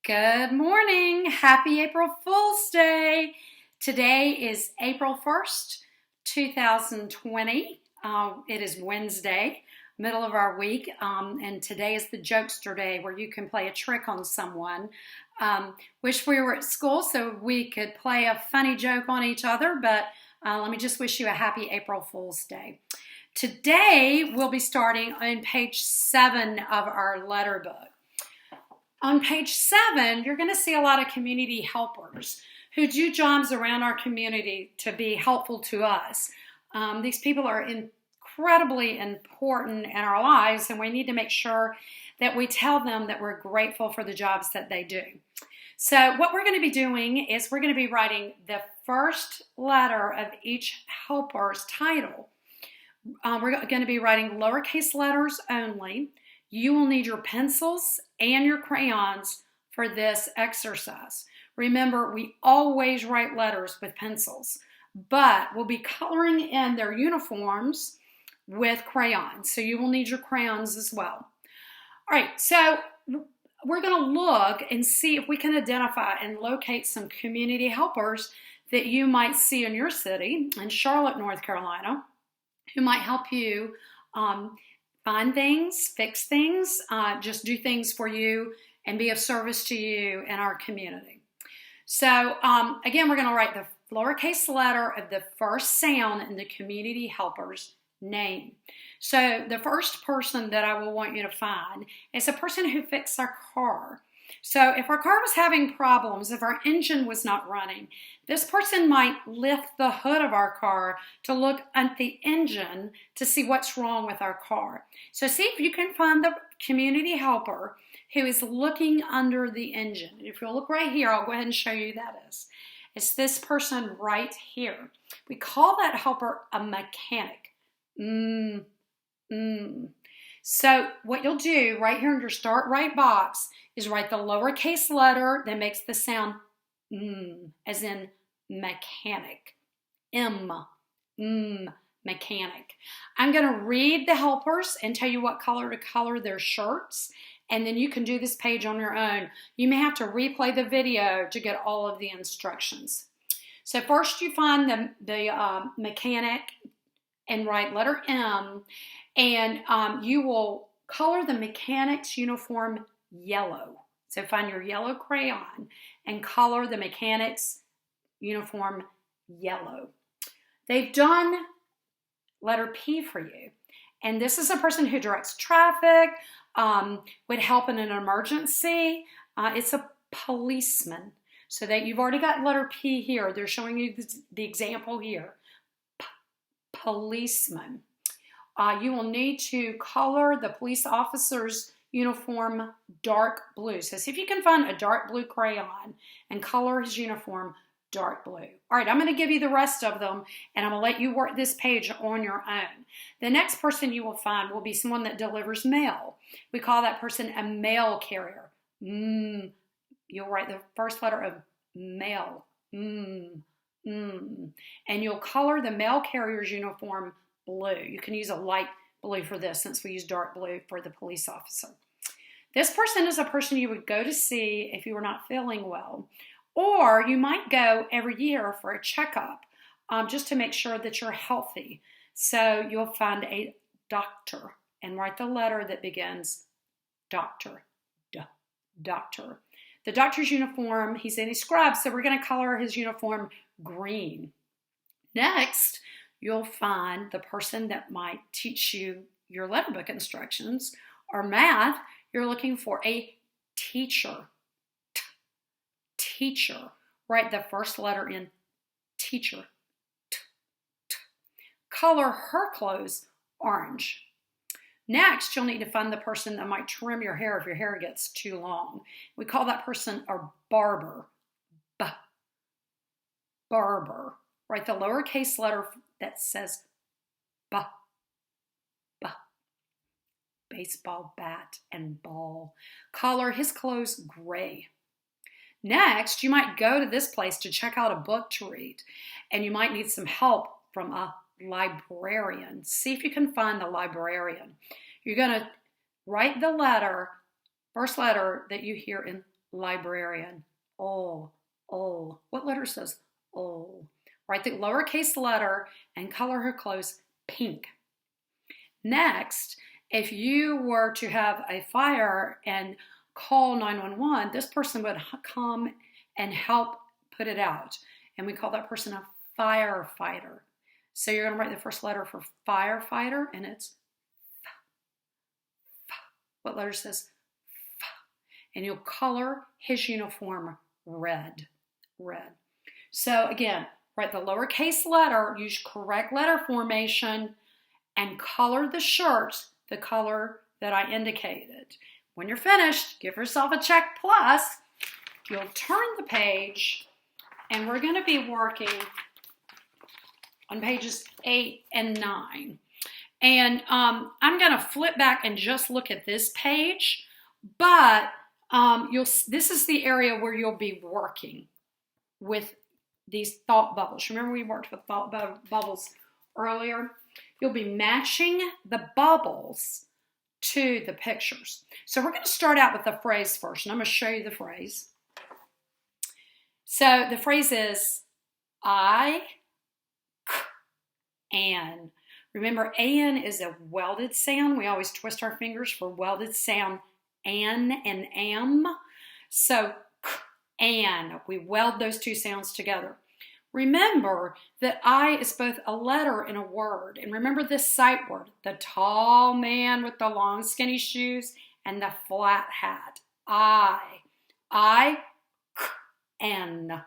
Good morning. Happy April Fool's Day. Today is April 1st, 2020. It is Wednesday, middle of our week, and today is the Jokester Day where you can play a trick on someone. Wish we were at school so we could play a funny joke on each other, but let me just wish you a happy April Fool's Day. Today we'll be starting on page 7 of our letter book. On page 7, you're going to see a lot of community helpers who do jobs around our community to be helpful to us. These people are incredibly important in our lives, and we need to make sure that we tell them that we're grateful for the jobs that they do. So what we're going to be doing is we're going to be writing the first letter of each helper's title. We're going to be writing lowercase letters only. You will need your pencils and your crayons for this exercise. Remember, we always write letters with pencils, but we'll be coloring in their uniforms with crayons. So you will need your crayons as well. All right, so we're going to look and see if we can identify and locate some community helpers that you might see in your city, in Charlotte, North Carolina, who might help you find things, fix things, just do things for you and be of service to you in our community. So again, we're going to write the lowercase letter of the first sound in the community helper's name. So the first person that I will want you to find is a person who fixed our car. So if our car was having problems, if our engine was not running, this person might lift the hood of our car to look at the engine to see what's wrong with our car. So see if you can find the community helper who is looking under the engine. If you'll look right here, I'll go ahead and show you who that is. It's this person right here. We call that helper a mechanic. So what you'll do right here in your start right box is write the lowercase letter that makes the sound as in mechanic. Mechanic. I'm going to read the helpers and tell you what color to color their shirts, and then you can do this page on your own. You may have to replay the video to get all of the instructions. So first you find the mechanic and write letter M, and you will color the mechanic's uniform yellow. So find your yellow crayon and color the mechanic's uniform yellow. They've done letter P for you. And this is a person who directs traffic, would help in an emergency. It's a policeman. So that you've already got letter P here. They're showing you the example here. Policeman. You will need to color the police officer's uniform dark blue. So see if you can find a dark blue crayon and color his uniform dark blue. All right, I'm going to give you the rest of them, and I'm going to let you work this page on your own. The next person you will find will be someone that delivers mail. We call that person a mail carrier. You'll write the first letter of mail. And you'll color the mail carrier's uniform blue. You can use a light blue for this since we use dark blue for the police officer. This person is a person you would go to see if you were not feeling well, or you might go every year for a checkup just to make sure that you're healthy. So you'll find a doctor and write the letter that begins doctor. Doctor. The doctor's uniform, he's in his scrubs, so we're going to color his uniform green. Next, you'll find the person that might teach you your letter book instructions or math. You're looking for a teacher. Teacher. Write the first letter in teacher. Color her clothes orange. Next, you'll need to find the person that might trim your hair if your hair gets too long. We call that person a barber. Barber. Write the lowercase letter that says B. Baseball bat and ball. Color his clothes gray. Next, you might go to this place to check out a book to read, and you might need some help from a librarian. See if you can find the librarian. You're going to write the letter, first letter that you hear in librarian. O. What letter says O? Write the lowercase letter and color her clothes pink. Next, if you were to have a fire and call 911, this person would come and help put it out. And we call that person a firefighter. So you're going to write the first letter for firefighter, and it's F. What letter says F? And you'll color his uniform red. So again, write the lowercase letter, use correct letter formation, and color the shirt the color that I indicated. When you're finished, give yourself a check plus. You'll turn the page, and we're going to be working on pages 8 and 9. And I'm going to flip back and just look at this page, but this is the area where you'll be working with these thought bubbles. Remember we worked with thought bubbles earlier? You'll be matching the bubbles to the pictures. So we're going to start out with the phrase first, and I'm going to show you the phrase. So the phrase is I can. Remember, an is a welded sound. We always twist our fingers for welded sound, an and am. So and we weld those two sounds together. Remember that I is both a letter and a word. And remember this sight word, the tall man with the long skinny shoes and the flat hat. I can.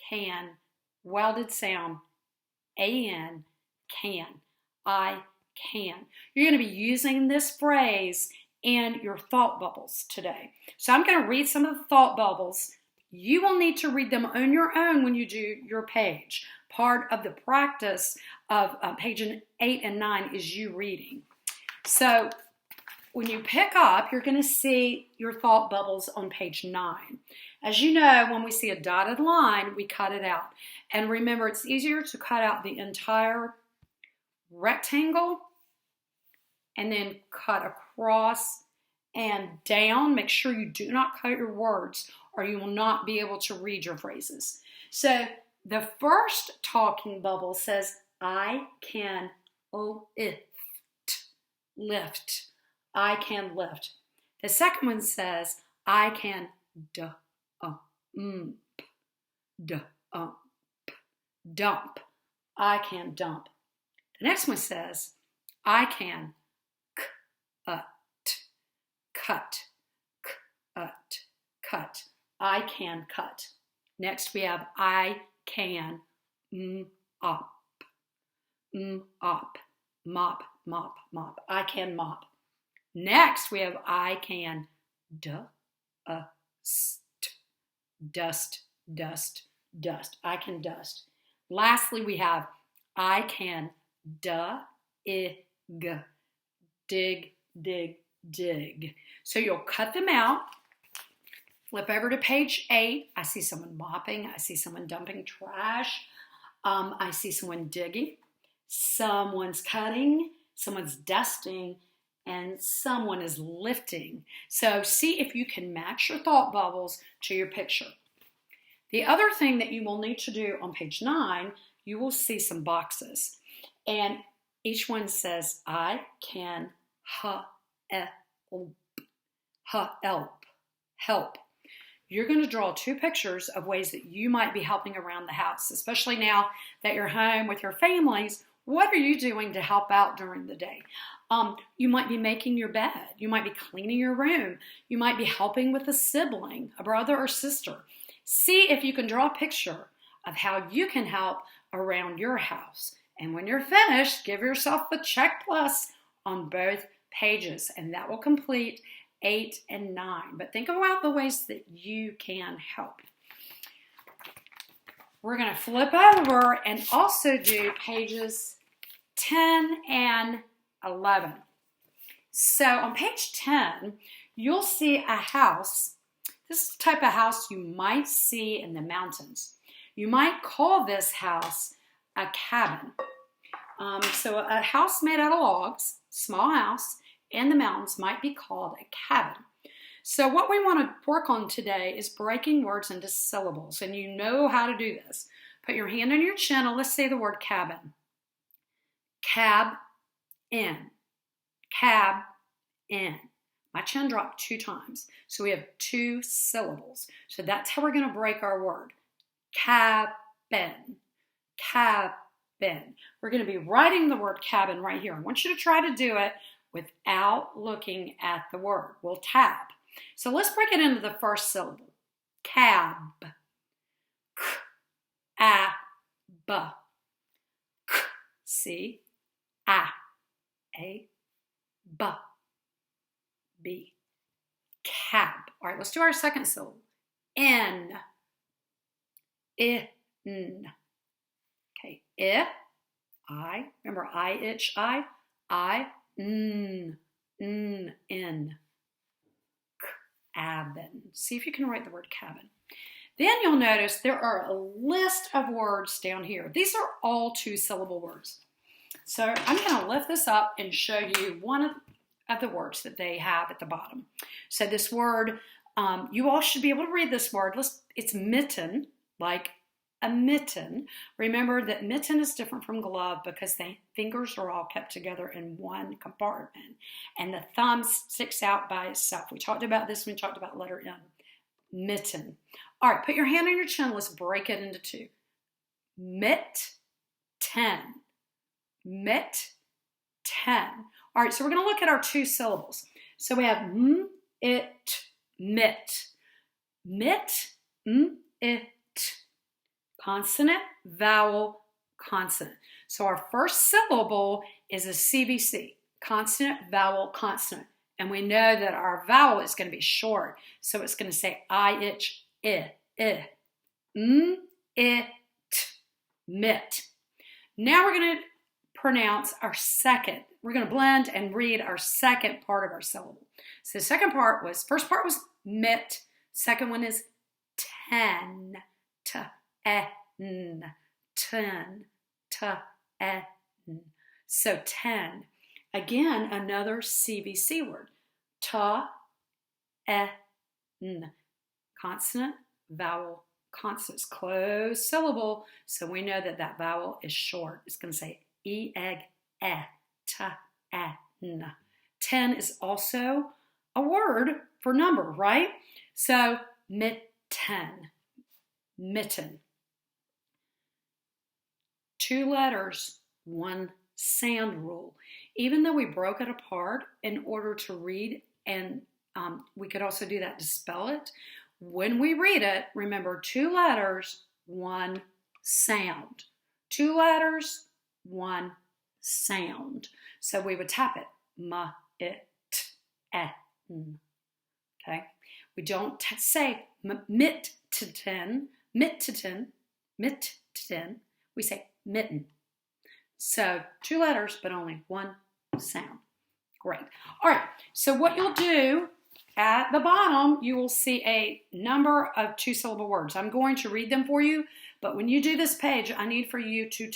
Can. Welded sound, an, can. I can. You're going to be using this phrase in your thought bubbles today. So I'm going to read some of the thought bubbles. You will need to read them on your own when you do your page. Part of the practice of page 8 and 9 is you reading. So when you pick up, you're going to see your thought bubbles on page 9. As you know, when we see a dotted line, we cut it out. And remember, it's easier to cut out the entire rectangle and then cut across and down. Make sure you do not cut your words or you will not be able to read your phrases. So the first talking bubble says, I can lift. I can lift. The second one says, I can dump. I can dump. The next one says, I can cut. I can cut. Next we have I can mop. Mop. I can mop. Next we have I can dust. I can dust. Lastly we have I can dig. So you'll cut them out. Flip over to page 8. I see someone mopping. I see someone dumping trash. I see someone digging. Someone's cutting. Someone's dusting. And someone is lifting. So see if you can match your thought bubbles to your picture. The other thing that you will need to do on page 9, you will see some boxes. And each one says, I can help. You're going to draw 2 pictures of ways that you might be helping around the house, especially now that you're home with your families. What are you doing to help out during the day? You might be making your bed. You might be cleaning your room. You might be helping with a sibling, a brother or sister. See if you can draw a picture of how you can help around your house. And when you're finished, give yourself the check plus on both pages, and that will complete 8 and 9. But think about the ways that you can help. We're going to flip over and also do pages 10 and 11. So on page 10, you'll see a house. This is the type of house you might see in the mountains. You might call this house a cabin. So a house made out of logs, small house, in the mountains might be called a cabin. So what we want to work on today is breaking words into syllables, and you know how to do this. Put your hand on your chin and let's say the word cabin. Cab in. Cab in. My chin dropped 2 times, so we have 2 syllables. So that's how we're going to break our word. Cabin. Cabin. We're going to be writing the word cabin right here. I want you to try to do it without looking at the word. We'll tab. So let's break it into the first syllable. Cab. K-a-b. C-a-a-b. B. Cab. All right, let's do our second syllable. N. In. Okay, I. Remember, I, itch, I, n, in. Cabin. See if you can write the word cabin. Then you'll notice there are a list of words down here. These are all 2-syllable words. So I'm going to lift this up and show you one of the words that they have at the bottom. So this word, you all should be able to read this word. It's mitten, like a mitten. Remember that mitten is different from glove because the fingers are all kept together in one compartment, and the thumb sticks out by itself. We talked about this when we talked about letter M. Mitten. All right, put your hand on your chin. Let's break it into 2. Mitten. Mitten. All right, so we're going to look at our 2 syllables. So we have it, mit. Mit, it. Consonant, vowel, consonant. So our first syllable is a CVC, consonant, vowel, consonant. And we know that our vowel is going to be short. So it's going to say I, itch, I. It, mit. Now we're going to pronounce our second. We're going to blend and read our second part of our syllable. So the first part was mit. Second one is ten. Ten. So 10. Again, another CVC word. Consonant, vowel, consonants. Closed syllable. So we know that that vowel is short. It's going to say e-egg, n. 10 is also a word for number, right? So mitten. Mitten. 2 letters, 1 sound rule. Even though we broke it apart in order to read, and we could also do that to spell it, when we read it, remember 2 letters, 1 sound. 2 letters, 1 sound. So we would tap it. Ma, it, n. Okay? We don't say mitten. We say mitten. So 2 letters, but only 1 sound. Great. All right. So what you'll do at the bottom, you will see a number of 2-syllable words. I'm going to read them for you, but when you do this page, I need for you to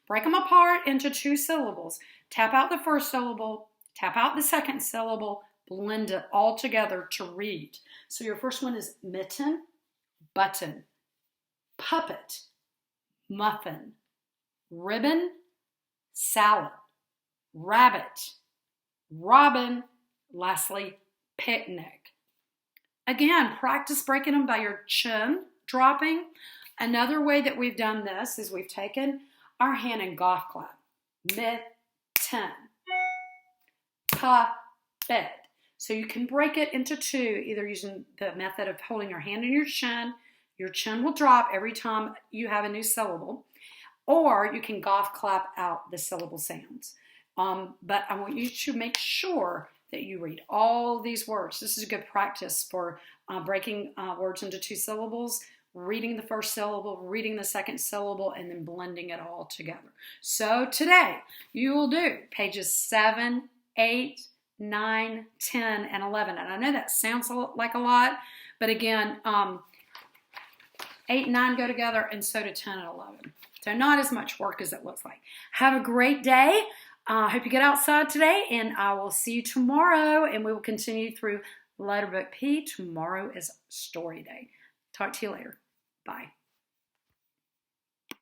break them apart into 2 syllables. Tap out the first syllable, tap out the second syllable, blend it all together to read. So your first one is mitten, button, puppet, muffin, ribbon, salad, rabbit, robin, lastly, picnic. Again, practice breaking them by your chin dropping. Another way that we've done this is we've taken our hand and golf clap. Mitten, puppet. So you can break it into 2, either using the method of holding your hand in your chin. Your chin will drop every time you have a new syllable. Or you can golf clap out the syllable sounds. But I want you to make sure that you read all these words. This is a good practice for breaking words into 2 syllables, reading the first syllable, reading the second syllable, and then blending it all together. So today, you will do pages 7, 8, 9, 10, and 11. And I know that sounds like a lot, but again, 8 and 9 go together, and so do 10 and 11. So not as much work as it looks like. Have a great day. I hope you get outside today, and I will see you tomorrow, and we will continue through Letterbook P. Tomorrow is story day. Talk to you later. Bye.